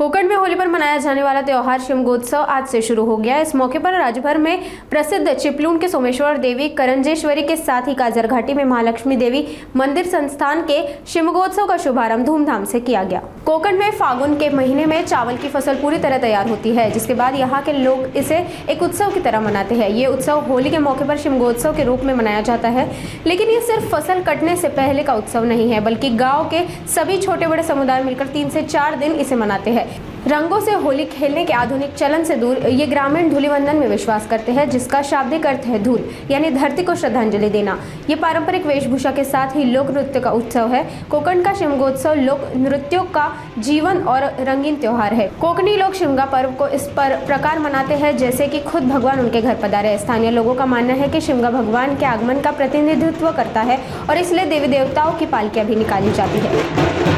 कोकण में होली पर मनाया जाने वाला त्योहार शिमगोत्सव आज से शुरू हो गया। इस मौके पर राज्य भर में प्रसिद्ध चिपलून के सोमेश्वर देवी करंजेश्वरी के साथ ही काजर घाटी में महालक्ष्मी देवी मंदिर संस्थान के शिमगोत्सव का शुभारंभ धूमधाम से किया गया। कोकण में फागुन के महीने में चावल की फसल पूरी तरह तैयार होती है, जिसके बाद यहाँ के लोग इसे एक उत्सव की तरह मनाते हैं। ये उत्सव होली के मौके पर शिमगोत्सव के रूप में मनाया जाता है, लेकिन ये सिर्फ फसल कटने से पहले का उत्सव नहीं है, बल्कि गाँव के सभी छोटे बड़े समुदाय मिलकर 3 से 4 दिन इसे मनाते हैं। रंगों से होली खेलने के आधुनिक चलन से दूर ये ग्रामीण धूलिवंदन में विश्वास करते हैं, जिसका शाब्दिक अर्थ है धूल, यानी धरती को श्रद्धांजलि देना। ये पारंपरिक वेशभूषा के साथ ही लोक नृत्य का उत्सव है। कोकण का शिमगोत्सव लोक नृत्यों का जीवन और रंगीन त्योहार है। कोकणी लोग शिमगा पर्व को इस प्रकार मनाते हैं जैसे कि खुद भगवान उनके घर पधारे। स्थानीय लोगों का मानना है कि शिमगा भगवान के आगमन का प्रतिनिधित्व करता है और इसलिए देवी देवताओं की पालकियां भी निकाली जाती है।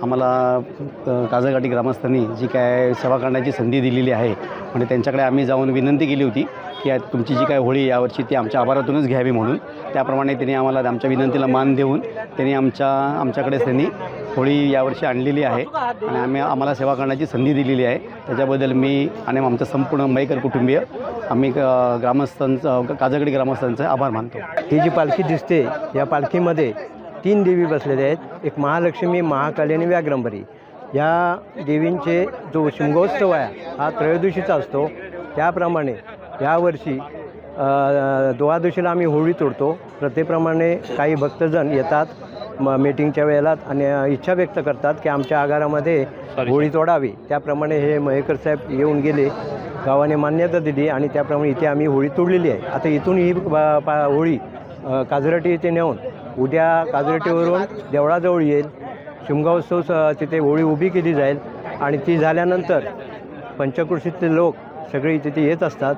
आम्हाला काजरघाटी ग्रामस्थांनी जी काय सेवा करण्याची संधी दिलेली आहे आणि त्यांच्याकडे आम्ही जाऊन विनंती केली होती की तुमची जी काय होळी यावर्षी ती आमच्या आभारातूनच घ्यावी म्हणून। त्याप्रमाणे त्यांनी आम्हाला आमच्या विनंतीला मान देऊन त्यांनी आमच्याकडे त्यांनी होळी यावर्षी आणलेली आहे आणि आम्हाला सेवा करण्याची संधी दिलेली आहे। त्याच्याबद्दल मी आणि आमचं संपूर्ण मयेकर कुटुंबीय आम्ही ग्रामस्थांचं काजरघाटी ग्रामस्थांचं आभार मानतो। ही जी पालखी दिसते या पालखीमध्ये 3 देवी बसलेल्या आहेत। एक महालक्ष्मी, महाकाली आणि व्याघ्रंबरी। या देवींचे जो शिमगोत्सव आहे हा त्रयोदशीचा असतो। त्याप्रमाणे यावर्षी द्वादशीला आम्ही होळी तोडतो। प्रथेप्रमाणे काही भक्तजण येतात मीटिंगच्या वेळेला आणि इच्छा व्यक्त करतात की आमच्या आगारामध्ये होळी तोडावी। त्याप्रमाणे हे मयेकर साहेब येऊन गेले, गावाने मान्यता दिली आणि त्याप्रमाणे इथे आम्ही होळी तोडलेली आहे। आता इथून ही होळी काजरघाटी येथे नेऊन उद्या काजरघाटीवरून देवळाजवळ येईल। शिमगोत्सव तिथे होळी उभी केली जाईल आणि ती झाल्यानंतर पंचक्रोशीतले लोक सगळे तिथे येत असतात।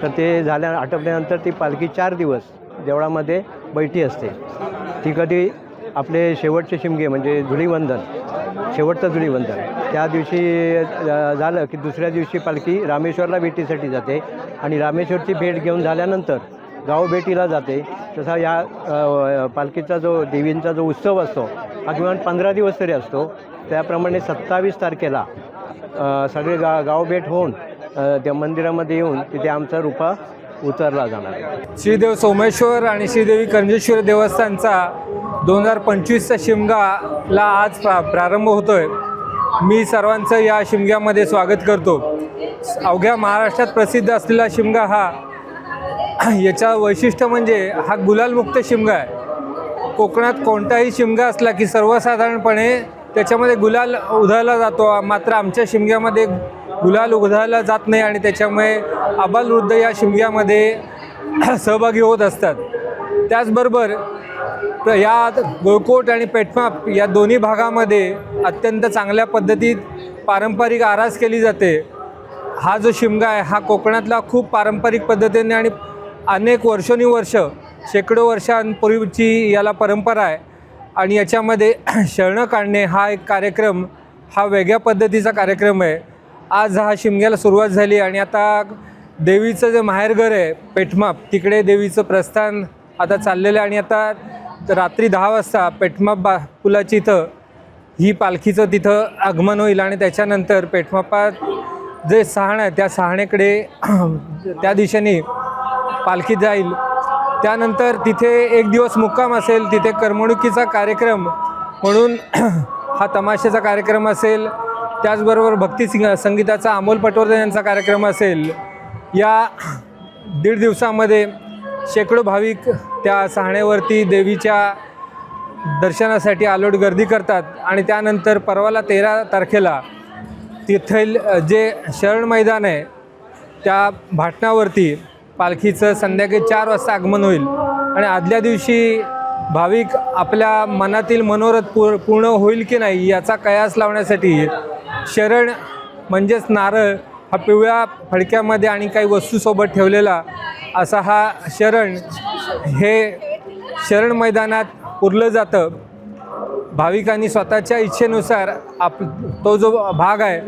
तर ते आटपल्यानंतर ती पालखी 4 दिवस देवळामध्ये बैठी असते। ती कधी आपले शेवटचे शिमगे म्हणजे धुळीवंदन, शेवटचं धुळीवंदन त्या दिवशी झालं की दुसऱ्या दिवशी पालखी रामेश्वरला भेटीसाठी जाते आणि रामेश्वरची भेट घेऊन झाल्यानंतर गाव भेटीला जाते। तसा या पालखीचा जो देवींचा जो उत्सव असतो हा किमान 15 दिवस तरी असतो। त्याप्रमाणे 27 तारखेला सगळे गाव भेट होऊन त्या मंदिरामध्ये येऊन तिथे आमचा रूपा उतरला जाणार आहे। श्रीदेव सोमेश्वर आणि श्रीदेवी करंजेश्वरी देवस्थानचा 2025चा शिमगाला आज प्रारंभ होतोय। मी सर्वांचं या शिमग्यामध्ये स्वागत करतो। अवघ्या महाराष्ट्रात प्रसिद्ध असलेला शिमगा हा याचा वैशिष्ट्य म्हणजे हा गुलालमुक्त शिमगा आहे। कोकणात कोणताही शिमगा असला की सर्वसाधारणपणे त्याच्यामध्ये गुलाल उधळला जातो, मात्र आमच्या शिमग्यामध्ये गुलाल उधळला जात नाही आणि त्याच्यामुळे आबालवृद्ध या शिमग्यामध्ये सहभागी होत असतात। त्याचबरोबर या गोळकोट आणि पेठमाप या दोन्ही भागामध्ये अत्यंत चांगल्या पद्धतीत पारंपरिक आरास केली जाते। हा जो शिमगा आहे हा कोकणातला खूप पारंपरिक पद्धतीने आणि अनेक वर्षोनुवर्ष शेकडो वर्षांपूर्वीची याला परंपरा आहे आणि याच्यामध्ये शरणं काढणे हा एक कार्यक्रम, हा वेगळ्या पद्धतीचा कार्यक्रम आहे। आज हा शिमग्याला सुरुवात झाली आणि आता देवीचं जे माहेरघर आहे पेठमाप तिकडे देवीचं प्रस्थान आता चाललेलं आहे आणि आता रात्री 10 वाजता पेठमाप पुलाची इथं ही पालखीचं तिथं आगमन होईल आणि त्याच्यानंतर पेठमापात जे सहाण आहे त्या सहाणेकडे त्या दिशेने पालखी जाईल। त्यानंतर तिथे एक दिवस मुक्काम असेल, तिथे करमणुकीचा कार्यक्रम म्हणून हा तमाशाचा कार्यक्रम असेल, त्याचबरोबर भक्ती संगीताचा अमोल पटवर्धन यांचा कार्यक्रम असेल। या 1.5 दिवसामध्ये शेकडो भाविक त्या सहाणेवरती देवीच्या दर्शनासाठी आलोट गर्दी करतात आणि त्यानंतर परवाला 13 तारखेला तिथील जे शरण मैदान आहे त्या भाटणावरती पालखीचं संध्याकाळी 4 वाजता आगमन होईल आणि आदल्या दिवशी भाविक आपल्या मनातील मनोरथ पूर्ण होईल की नाही याचा कयास लावण्यासाठी शरण म्हणजेच नारळ हा पिवळ्या फडक्यामध्ये आणि काही वस्तूसोबत ठेवलेला असा हा शरण हे शरण मैदानात पुरलं जातं। भाविकांनी स्वतःच्या इच्छेनुसार तो जो भाग आहे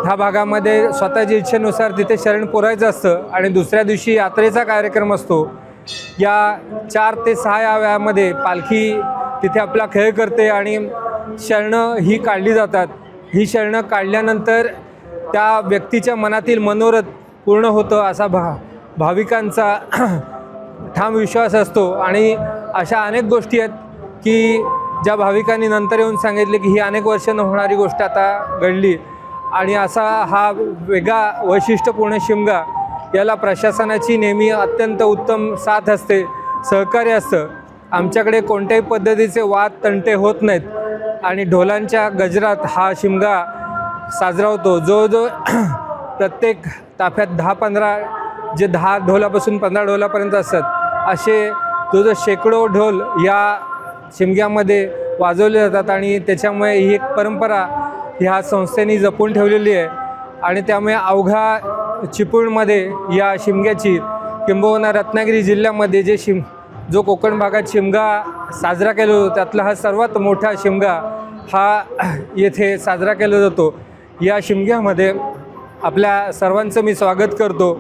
ह्या भागामध्ये स्वतःच्या इच्छेनुसार तिथे शरण पुरायचं असतं आणि दुसऱ्या दिवशी यात्रेचा कार्यक्रम असतो. या 4 ते 6 या वेळामध्ये पालखी तिथे आपला खेळ करते आणि शरणं ही काढली जातात. ही शरणं काढल्यानंतर त्या व्यक्तीच्या मनातील मनोरथ पूर्ण होतं असा भाविकांचा ठाम विश्वास असतो. आणि अशा अनेक गोष्टी आहेत की ज्या भाविकांनी नंतर येऊन सांगितले की ही अनेक वर्षांनं होणारी गोष्ट आता घडली. आणि असा हा वेगळा वैशिष्ट्यपूर्ण शिमगा, याला प्रशासनाची नेहमी अत्यंत उत्तम साथ असते, सहकार्य असतं. आमच्याकडे कोणत्याही पद्धतीचे वाद तंटे होत नाहीत आणि ढोलांच्या गजरात हा शिमगा साजरा होतो. जो प्रत्येक ताफ्यात 10-15 जे 10 ढोलापासून 15 ढोलापर्यंत असतात असे जो शेकडो ढोल या शिमग्यामध्ये वाजवले जातात. आणि त्याच्यामुळे ही एक परंपरा ह्या संस्थेने जपून ठेवलेली आहे. आणि त्यामुळे अवघा चिपळूणमध्ये या शिमग्याची, किंबहुना रत्नागिरी जिल्ह्यामध्ये जो कोकण भागात शिमगा साजरा केला जातो त्यातला हा सर्वात मोठा शिमगा हा येथे साजरा केला जातो. या शिमग्यामध्ये आपल्या सर्वांचं मी स्वागत करतो.